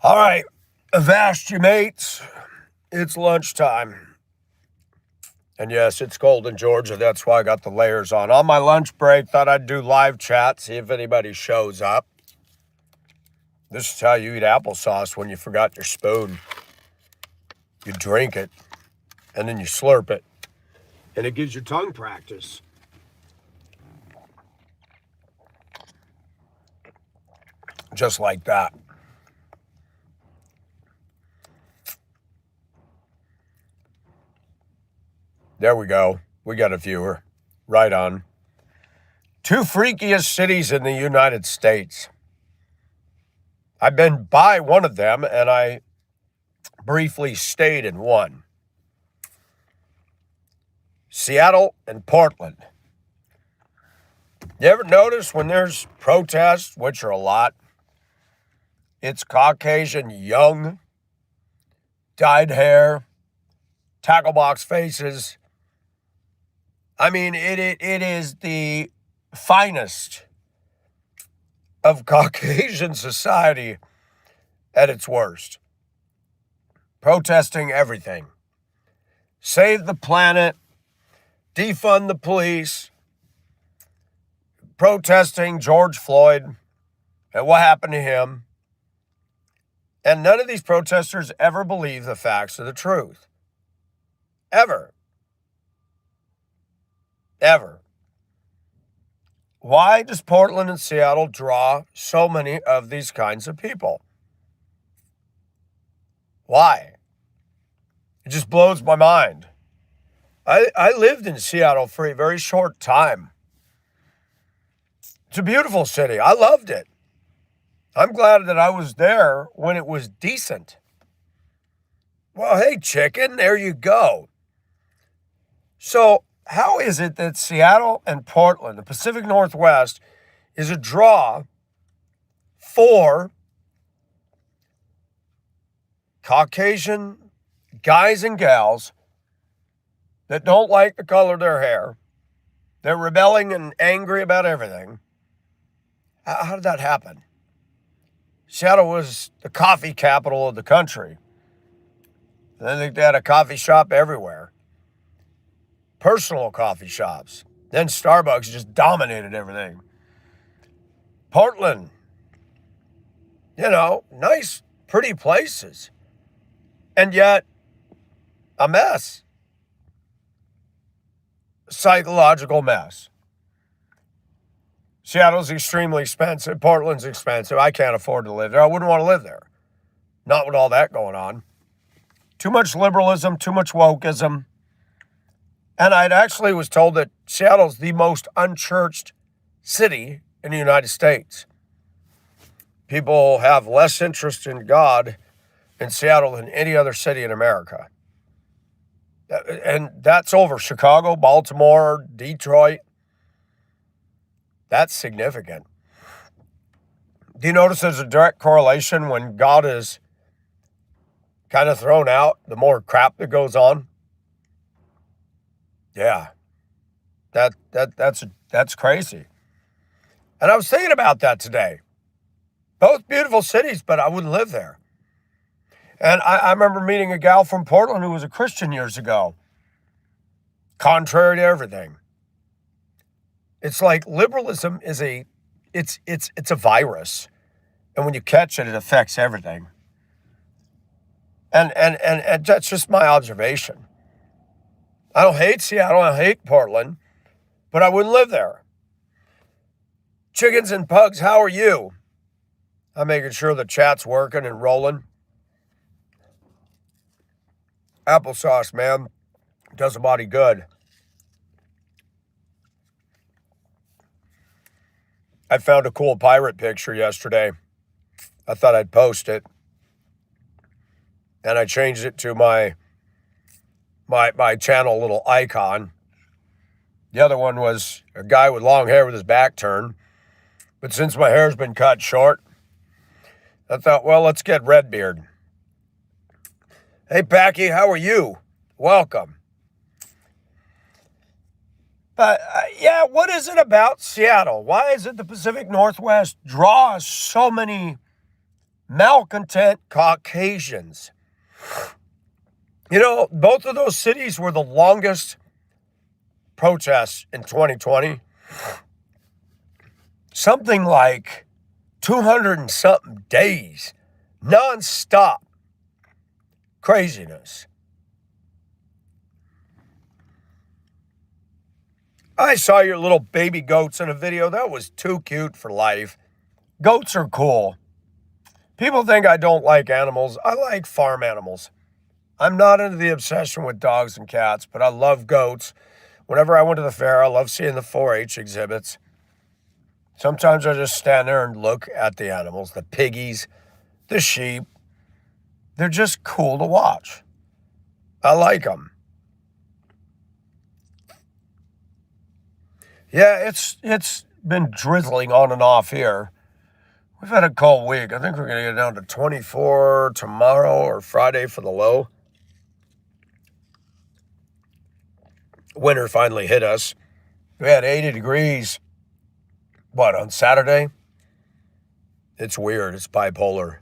All right, avast you mates. It's lunchtime. And yes, it's cold in Georgia. That's why I got the layers on. On my lunch break, thought I'd do live chat, see if anybody shows up. This is how you eat applesauce when you forgot your spoon. You drink it, and then you slurp it. And it gives you tongue practice. Just like that. There we go. We got a viewer. Right on. 2 freakiest cities in the United States. I've been by one of them, and I briefly stayed in one. Seattle and Portland. You ever notice when there's protests, which are a lot, it's Caucasian, young, dyed hair, tackle box faces. I mean, it is the finest of Caucasian society at its worst. Protesting everything. Save the planet, defund the police, protesting George Floyd and what happened to him. And none of these protesters ever believe the facts of the truth. Ever. Ever. Why does Portland and Seattle draw so many of these kinds of people? Why? It just blows my mind. I lived in Seattle for a very short time. It's a beautiful city. I loved it. I'm glad that I was there when it was decent. Well, hey, chicken, there you go. So, how is it that Seattle and Portland, the Pacific Northwest, is a draw for Caucasian guys and gals that don't like the color of their hair? They're rebelling and angry about everything. How did that happen? Seattle was the coffee capital of the country. I think they had a coffee shop everywhere. Personal coffee shops. Then Starbucks just dominated everything. Portland, nice, pretty places. And yet, a mess. Psychological mess. Seattle's extremely expensive. Portland's expensive. I can't afford to live there. I wouldn't want to live there. Not with all that going on. Too much liberalism, too much wokeism. And I actually was told that Seattle's the most unchurched city in the United States. People have less interest in God in Seattle than any other city in America. And that's over Chicago, Baltimore, Detroit. That's significant. Do you notice there's a direct correlation when God is kind of thrown out, the more crap that goes on? Yeah. That's crazy. And I was thinking about that today. Both beautiful cities, but I wouldn't live there. And I remember meeting a gal from Portland who was a Christian years ago. Contrary to everything. It's like liberalism is it's a virus. And when you catch it, it affects everything. And that's just my observation. I don't hate Seattle, I hate Portland, but I wouldn't live there. Chickens and pugs, how are you? I'm making sure the chat's working and rolling. Applesauce, man, does a body good. I found a cool pirate picture yesterday. I thought I'd post it. And I changed it to my channel little icon. The other one was a guy with long hair with his back turned. But since my hair's been cut short, I thought, well, let's get Redbeard. Hey, Packy, how are you? Welcome. But, what is it about Seattle? Why is it the Pacific Northwest draws so many malcontent Caucasians. Both of those cities were the longest protests in 2020. Something like 200 and something days, nonstop craziness. I saw your little baby goats in a video. That was too cute for life. Goats are cool. People think I don't like animals. I like farm animals. I'm not into the obsession with dogs and cats, but I love goats. Whenever I went to the fair, I love seeing the 4-H exhibits. Sometimes I just stand there and look at the animals, the piggies, the sheep. They're just cool to watch. I like them. Yeah, it's been drizzling on and off here. We've had a cold week. I think we're going to get down to 24 tomorrow or Friday for the low. Winter finally hit us. We had 80 degrees, on Saturday? It's weird. It's bipolar.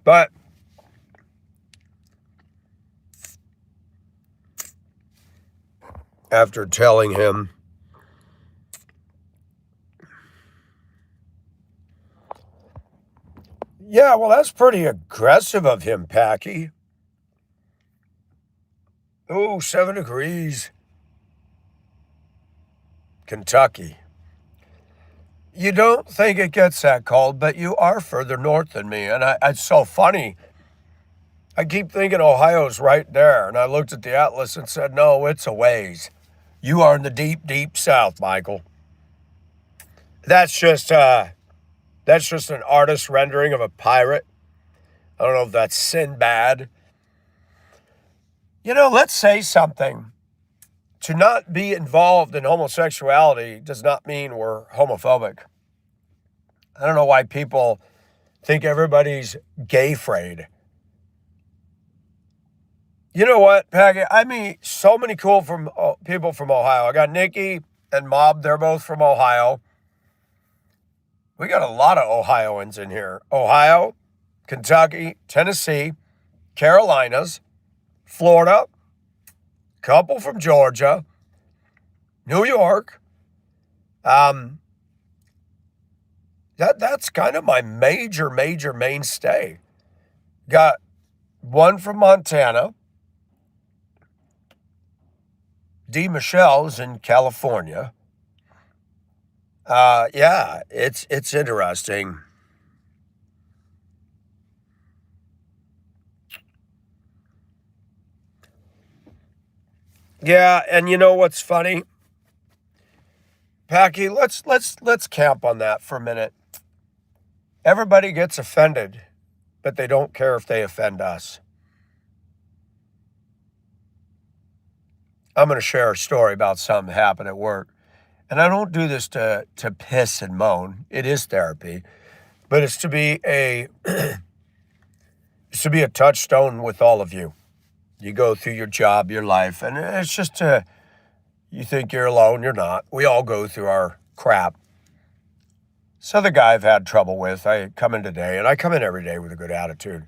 But after telling him, yeah, well, that's pretty aggressive of him, Packy. Oh, 7 degrees. Kentucky. You don't think it gets that cold, but you are further north than me. And it's so funny. I keep thinking Ohio's right there. And I looked at the atlas and said, no, it's a ways. You are in the deep, deep south, Michael. That's just an artist rendering of a pirate. I don't know if that's Sinbad. Let's say something. To not be involved in homosexuality does not mean we're homophobic. I don't know why people think everybody's gay-frayed. You know what, Peggy? I meet so many cool people from Ohio. I got Nikki and Mob. They're both from Ohio. We got a lot of Ohioans in here. Ohio, Kentucky, Tennessee, Carolinas, Florida, couple from Georgia, New York. That's kind of my major mainstay. Got one from Montana. D. Michelle's in California. Yeah, it's interesting. Yeah, and you know what's funny? Packy, let's camp on that for a minute. Everybody gets offended, but they don't care if they offend us. I'm going to share a story about something that happened at work. And I don't do this to piss and moan. It is therapy. But it's to be a touchstone with all of you. You go through your job, your life, and it's just you think you're alone, you're not. We all go through our crap. So the guy I've had trouble with, I come in today, and I come in every day with a good attitude.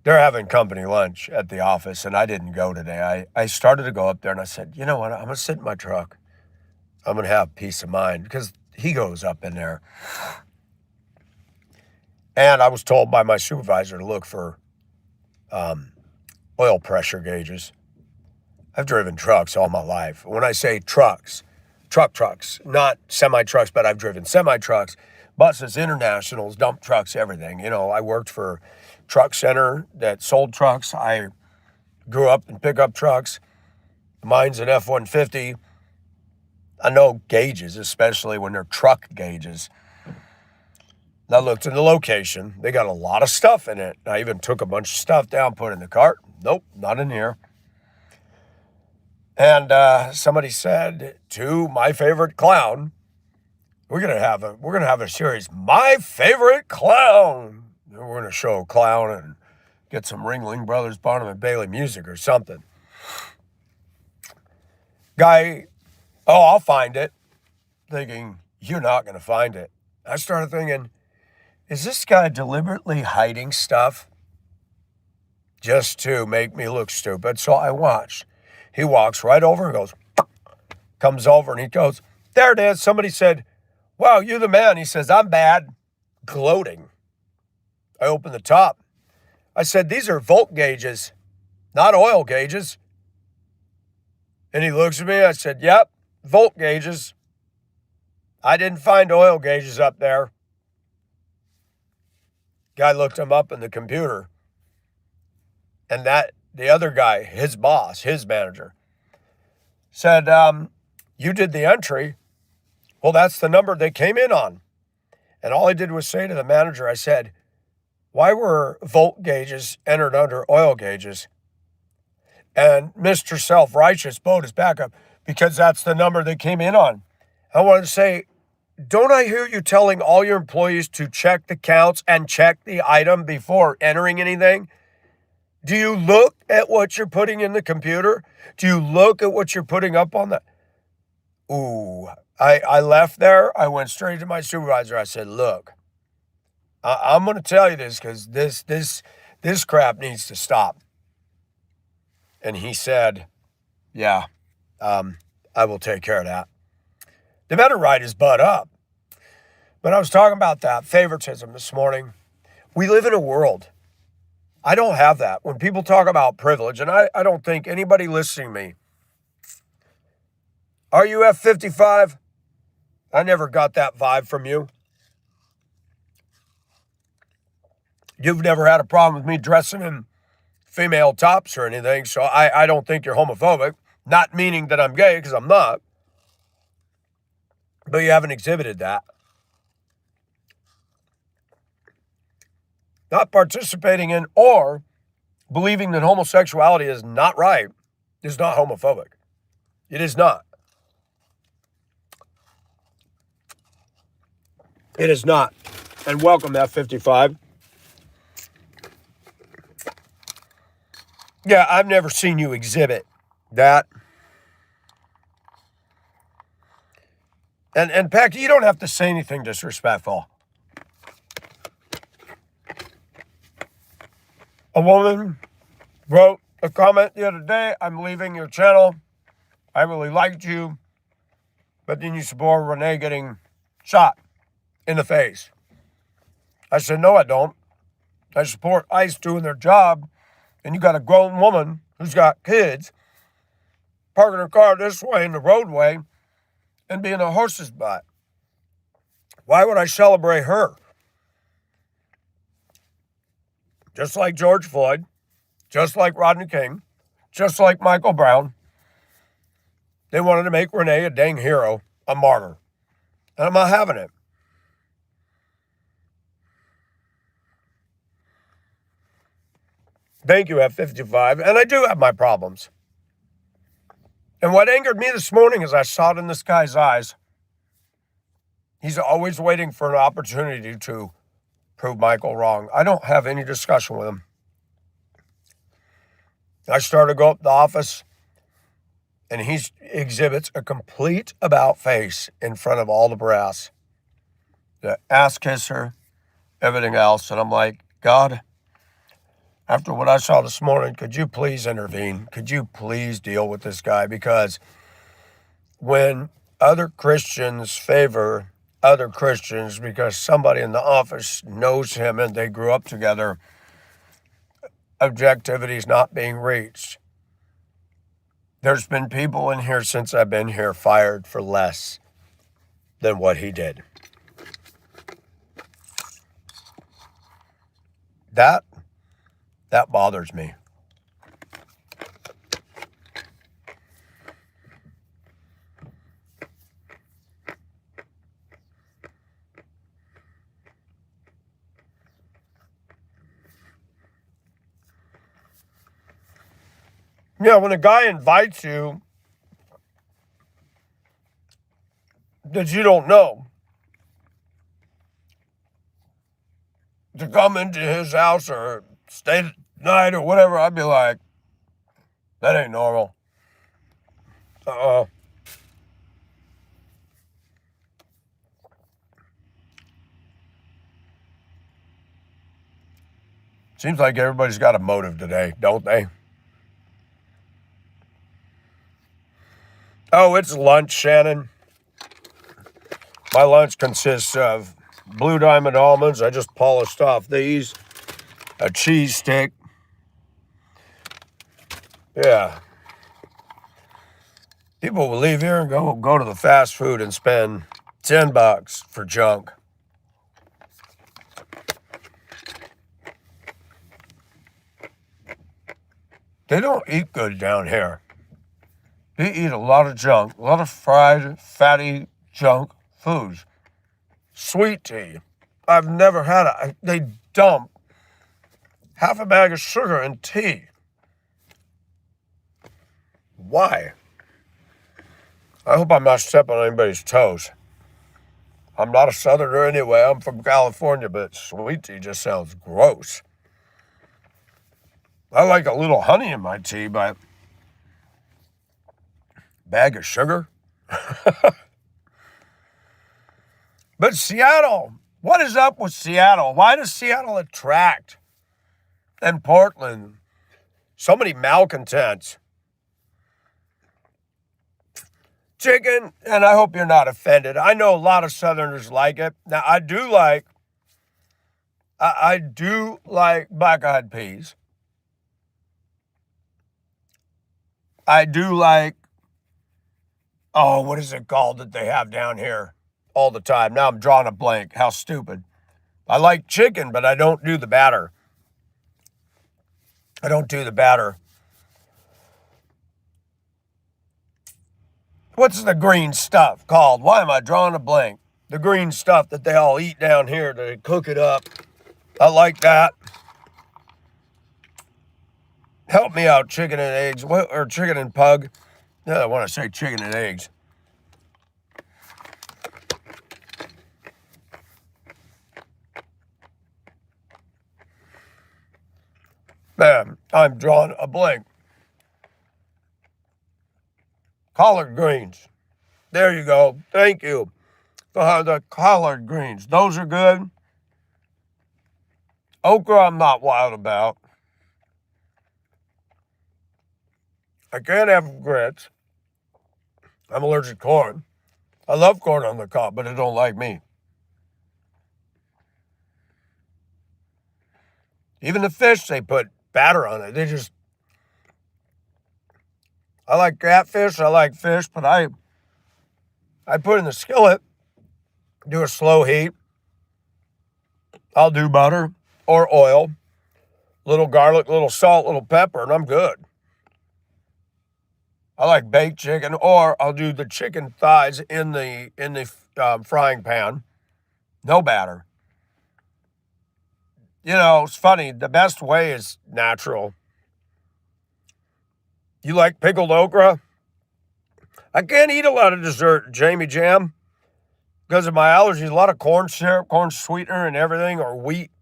They're having company lunch at the office, and I didn't go today. I started to go up there, and I said, you know what, I'm going to sit in my truck. I'm going to have peace of mind, because he goes up in there. And I was told by my supervisor to look for oil pressure gauges. I've driven trucks all my life. When I say trucks, trucks, not semi-trucks, but I've driven semi-trucks, buses, internationals, dump trucks, everything. I worked for Truck Center that sold trucks. I grew up in pickup trucks. Mine's an F-150. I know gauges, especially when they're truck gauges. I looked in the location. They got a lot of stuff in it. I even took a bunch of stuff down, put it in the cart. Nope, not in here. And somebody said to my favorite clown, we're gonna have a series, My Favorite Clown. We're gonna show a clown and get some Ringling Brothers, Barnum and Bailey music or something. Guy, I'll find it. Thinking, you're not gonna find it. I started thinking, is this guy deliberately hiding stuff just to make me look stupid? So I watched. He walks right over and goes, comes over and he goes, there it is. Somebody said, wow, you the man. He says, I'm bad. Gloating. I opened the top. I said, these are volt gauges, not oil gauges. And he looks at me. I said, yep, volt gauges. I didn't find oil gauges up there. Guy looked them up in the computer. And that the other guy, his boss, his manager, said, you did the entry. Well, that's the number they came in on. And all I did was say to the manager, I said, why were volt gauges entered under oil gauges? And Mr. Self-Righteous bowed his back up because that's the number they came in on. I wanted to say, don't I hear you telling all your employees to check the counts and check the item before entering anything? Do you look at what you're putting in the computer? Do you look at what you're putting up on the... Ooh, I left there. I went straight to my supervisor. I said, look, I'm going to tell you this because this crap needs to stop. And he said, yeah, I will take care of that. They better write his butt up. But I was talking about that favoritism this morning. We live in a world. I don't have that. When people talk about privilege, and I don't think anybody listening to me, are you F55? I never got that vibe from you. You've never had a problem with me dressing in female tops or anything, so I don't think you're homophobic. Not meaning that I'm gay, because I'm not. But you haven't exhibited that. Not participating in or believing that homosexuality is not right is not homophobic. It is not. It is not. And welcome, F55. Yeah, I've never seen you exhibit that. And Packy, you don't have to say anything disrespectful. A woman wrote a comment the other day, I'm leaving your channel. I really liked you. But then you support Renee getting shot in the face. I said, no, I don't. I support ICE doing their job. And you got a grown woman who's got kids parking her car this way in the roadway and being a horse's butt. Why would I celebrate her? Just like George Floyd, just like Rodney King, just like Michael Brown, they wanted to make Renee a dang hero, a martyr. And I'm not having it. Thank you, F55. And I do have my problems. And what angered me this morning is I saw it in this guy's eyes. He's always waiting for an opportunity to prove Michael wrong. I don't have any discussion with him. I started to go up to the office, and he exhibits a complete about face in front of all the brass. The ass kisser, everything else. And I'm like, God, after what I saw this morning, could you please intervene? Could you please deal with this guy? Because when other Christians favor other Christians because somebody in the office knows him and they grew up together, objectivity is not being reached. There's been people in here since I've been here fired for less than what he did. That bothers me. Yeah, when a guy invites you that you don't know to come into his house or stay the night or whatever, I'd be like, that ain't normal. Seems like everybody's got a motive today, don't they? Oh, it's lunch, Shannon. My lunch consists of Blue Diamond almonds. I just polished off these. A cheese stick. Yeah. People will leave here and go to the fast food and spend $10 for junk. They don't eat good down here. They eat a lot of junk, a lot of fried, fatty junk foods. Sweet tea. I've never had it. They dump half a bag of sugar in tea. Why? I hope I'm not stepping on anybody's toes. I'm not a Southerner anyway. I'm from California, but sweet tea just sounds gross. I like a little honey in my tea, but bag of sugar? But Seattle, what is up with Seattle? Why does Seattle attract, and Portland, so many malcontents? Chicken, and I hope you're not offended. I know a lot of Southerners like it. Now, I do like black-eyed peas. I do like, oh, what is it called that they have down here all the time? Now I'm drawing a blank. How stupid. I like chicken, but I don't do the batter. What's the green stuff called? Why am I drawing a blank? The green stuff that they all eat down here to cook it up. I like that. Help me out, chicken and eggs, or chicken and pug. Yeah, I want to say chicken and eggs. Man, I'm drawing a blank. Collard greens. There you go. Thank you. The collard greens. Those are good. Okra, I'm not wild about. I can't have grits. I'm allergic to corn. I love corn on the cob, but it don't like me. Even the fish, they put batter on it. I like catfish, I like fish, but I put in the skillet, do a slow heat. I'll do butter or oil, little garlic, little salt, little pepper, and I'm good. I like baked chicken, or I'll do the chicken thighs in the frying pan. No batter. You know, it's funny. The best way is natural. You like pickled okra? I can't eat a lot of dessert, Jamie Jam, because of my allergies. A lot of corn syrup, corn sweetener, and everything, or wheat.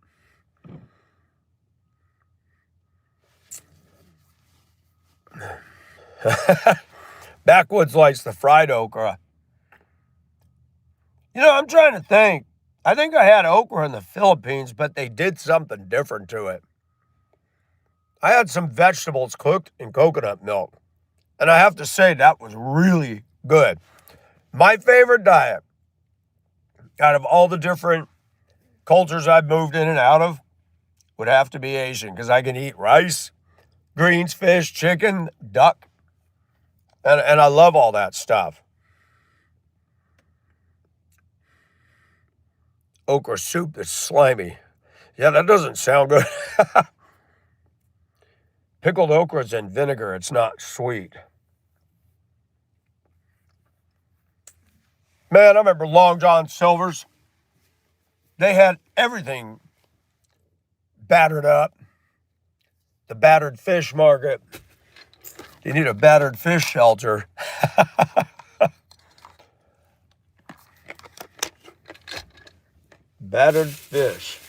Backwoods likes the fried okra. You know, I'm trying to think. I think I had okra in the Philippines, but they did something different to it. I had some vegetables cooked in coconut milk, and I have to say that was really good. My favorite diet out of all the different cultures I've moved in and out of would have to be Asian, because I can eat rice, greens, fish, chicken, duck, and I love all that stuff. Okra soup that's slimy. Yeah, that doesn't sound good. Pickled okra is in vinegar. It's not sweet. Man, I remember Long John Silver's. They had everything battered up. The battered fish market. You need a battered fish shelter. Battered fish.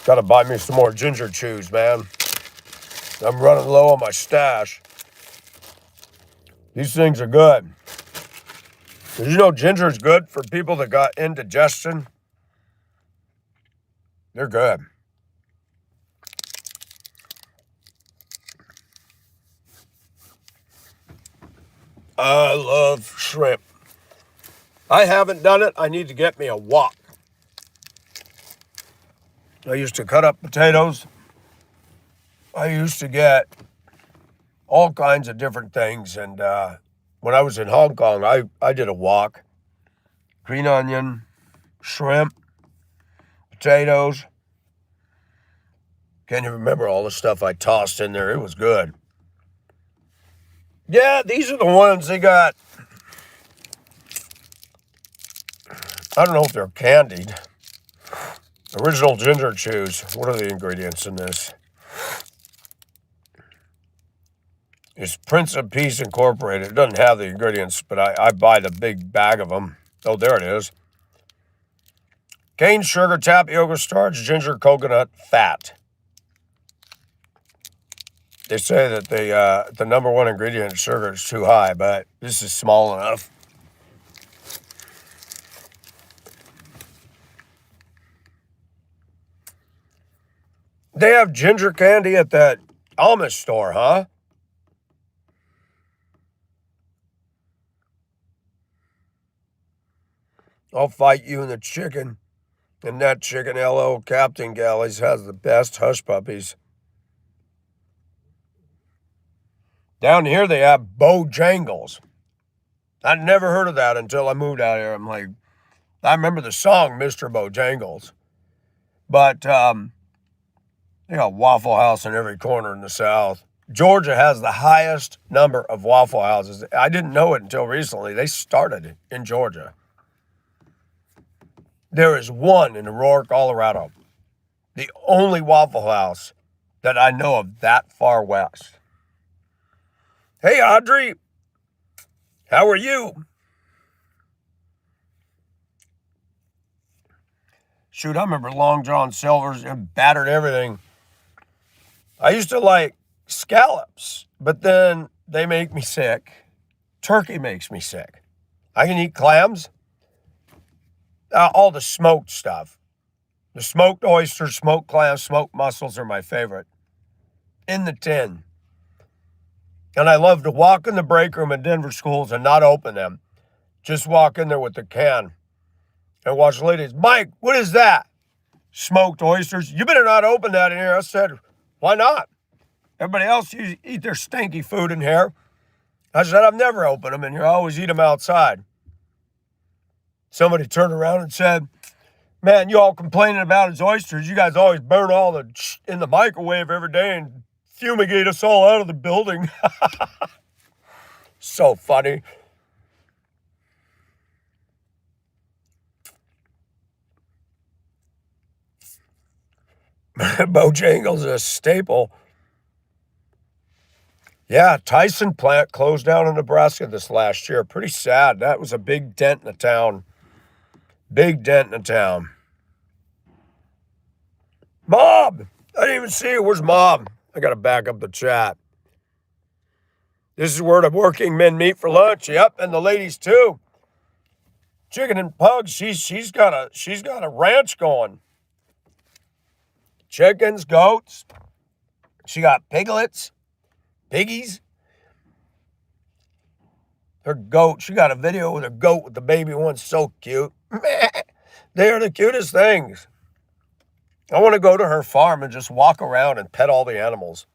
Gotta buy me some more ginger chews, man. I'm running low on my stash. These things are good. Did you know ginger is good for people that got indigestion? They're good. I love shrimp. I haven't done it. I need to get me a wok. I used to cut up potatoes. I used to get all kinds of different things. And when I was in Hong Kong, I did a wok. Green onion, shrimp, potatoes. Can't even remember all the stuff I tossed in there. It was good. Yeah, these are the ones they got. I don't know if they're candied. Original ginger chews. What are the ingredients in this? It's Prince of Peace Incorporated. It doesn't have the ingredients, but I buy the big bag of them. Oh, there it is. Cane sugar, tapioca starch, ginger, coconut, fat. They say that the number one ingredient, sugar, is too high, but this is small enough. They have ginger candy at that Amish store, huh? I'll fight you in the chicken. And that chicken LO Captain Galleys has the best hush puppies. Down here they have Bojangles. I'd never heard of that until I moved out here. I'm like, I remember the song Mr. Bojangles. But they got Waffle House in every corner in the South. Georgia has the highest number of Waffle Houses. I didn't know it until recently. They started in Georgia. There is one in Aurora, Colorado. The only Waffle House that I know of that far west. Hey, Audrey. How are you? Shoot, I remember Long John Silver's and battered everything. I used to like scallops, but then they make me sick. Turkey makes me sick. I can eat clams. All the smoked stuff. The smoked oysters, smoked clams, smoked mussels are my favorite. In the tin. And I love to walk in the break room in Denver schools and not open them. Just walk in there with the can and watch the ladies. Mike, what is that? Smoked oysters. You better not open that in here. I said, why not? Everybody else eat their stinky food in here. I said, I've never opened them in here. I always eat them outside. Somebody turned around and said, man, you all complaining about his oysters. You guys always burn all the in the microwave every day and fumigate us all out of the building. So funny. Bojangles is a staple. Yeah, Tyson plant closed down in Nebraska this last year. Pretty sad. That was a big dent in the town. Big dent in the town. Mom! I didn't even see her. Where's Mom? I got to back up the chat. This is where the working men meet for lunch. Yep, and the ladies too. Chicken and Pugs. She's got a ranch going. Chickens, goats. She got piglets, piggies. Her goat. She got a video with a goat with the baby one. So cute. They are the cutest things. I want to go to her farm and just walk around and pet all the animals.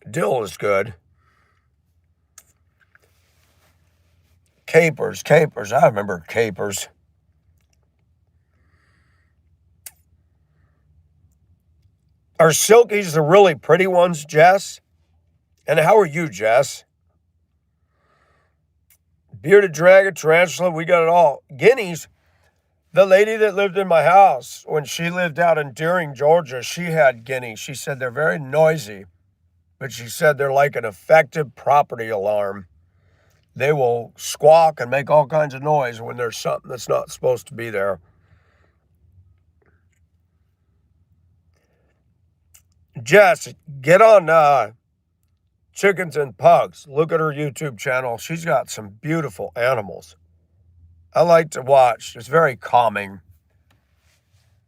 Dill is good. Capers. I remember capers. Are silkies the really pretty ones, Jess? And how are you, Jess? Bearded dragon, tarantula, we got it all. Guineas. The lady that lived in my house, when she lived out in Deering, Georgia, she had guineas. She said they're very noisy, but she said they're like an effective property alarm. They will squawk and make all kinds of noise when there's something that's not supposed to be there. Jess, get on Chickens and Pugs. Look at her YouTube channel. She's got some beautiful animals. I like to watch. It's very calming.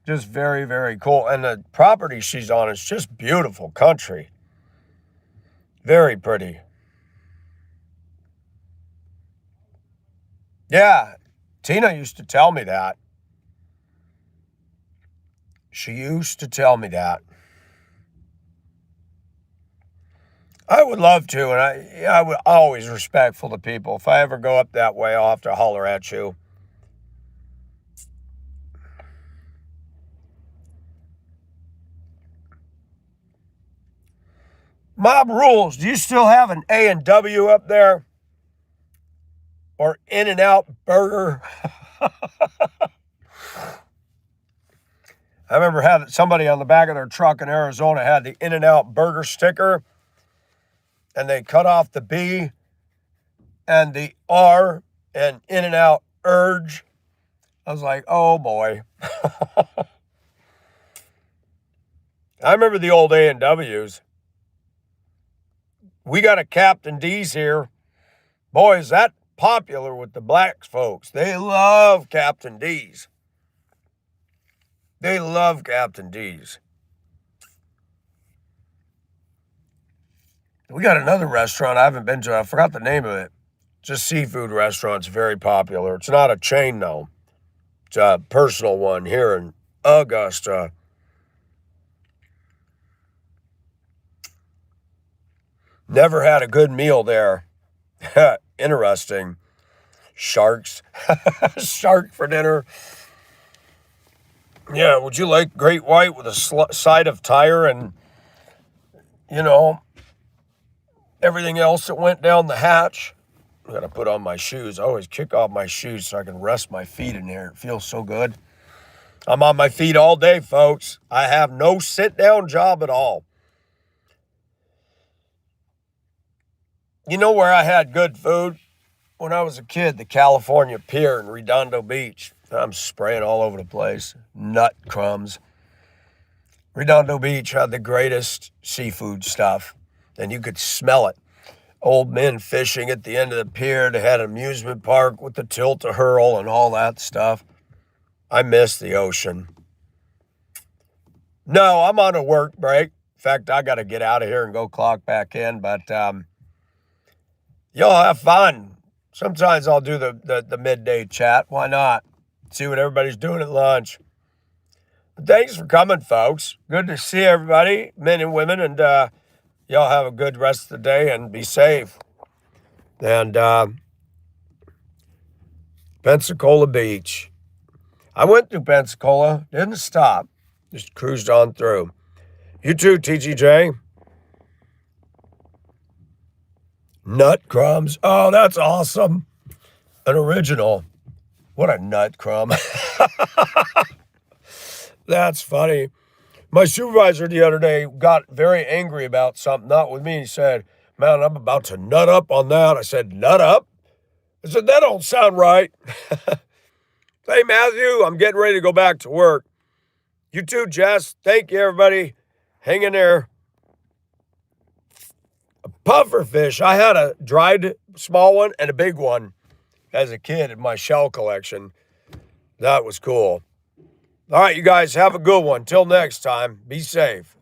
Just very, very cool. And the property she's on is just beautiful country. Very pretty. Yeah, Tina used to tell me that. She used to tell me that. I would love to, and I would always respectful to people. If I ever go up that way, I'll have to holler at you. Mob Rules, do you still have an A&W up there? Or In-N-Out Burger? I remember having somebody on the back of their truck in Arizona had the In-N-Out Burger sticker, and they cut off the B and the R and In-N-Out Urge. I was like, oh boy. I remember the old A&Ws. We got a Captain D's here. Boy, is that popular with the black folks. They love Captain D's. They love Captain D's. We got another restaurant I haven't been to. I forgot the name of it. Just seafood restaurant's very popular. It's not a chain, though. It's a personal one here in Augusta. Never had a good meal there. Interesting. Sharks. Shark for dinner. Yeah, would you like great white with a side of tire and, everything else that went down the hatch? I got to put on my shoes. I always kick off my shoes so I can rest my feet in there. It feels so good. I'm on my feet all day, folks. I have no sit-down job at all. You know where I had good food? When I was a kid, the California Pier in Redondo Beach. I'm spraying all over the place. Nut crumbs. Redondo Beach had the greatest seafood stuff, and you could smell it. Old men fishing at the end of the pier. They had an amusement park with the tilt-a-hurl and all that stuff. I miss the ocean. No, I'm on a work break. In fact, I got to get out of here and go clock back in, but y'all have fun. Sometimes I'll do the midday chat. Why not? See what everybody's doing at lunch. But thanks for coming, folks. Good to see everybody, men and women, and y'all have a good rest of the day and be safe. And Pensacola Beach. I went through Pensacola, didn't stop, just cruised on through. You too, TGJ. Nut crumbs. Oh, that's awesome. An original. What a nut crumb. That's funny. My supervisor the other day got very angry about something, not with me. He said, man, I'm about to nut up on that. I said, nut up? I said, that don't sound right. Hey, Matthew, I'm getting ready to go back to work. You too, Jess. Thank you, everybody. Hang in there. A puffer fish. I had a dried small one and a big one as a kid in my shell collection. That was cool. All right, you guys, have a good one. Till next time, be safe.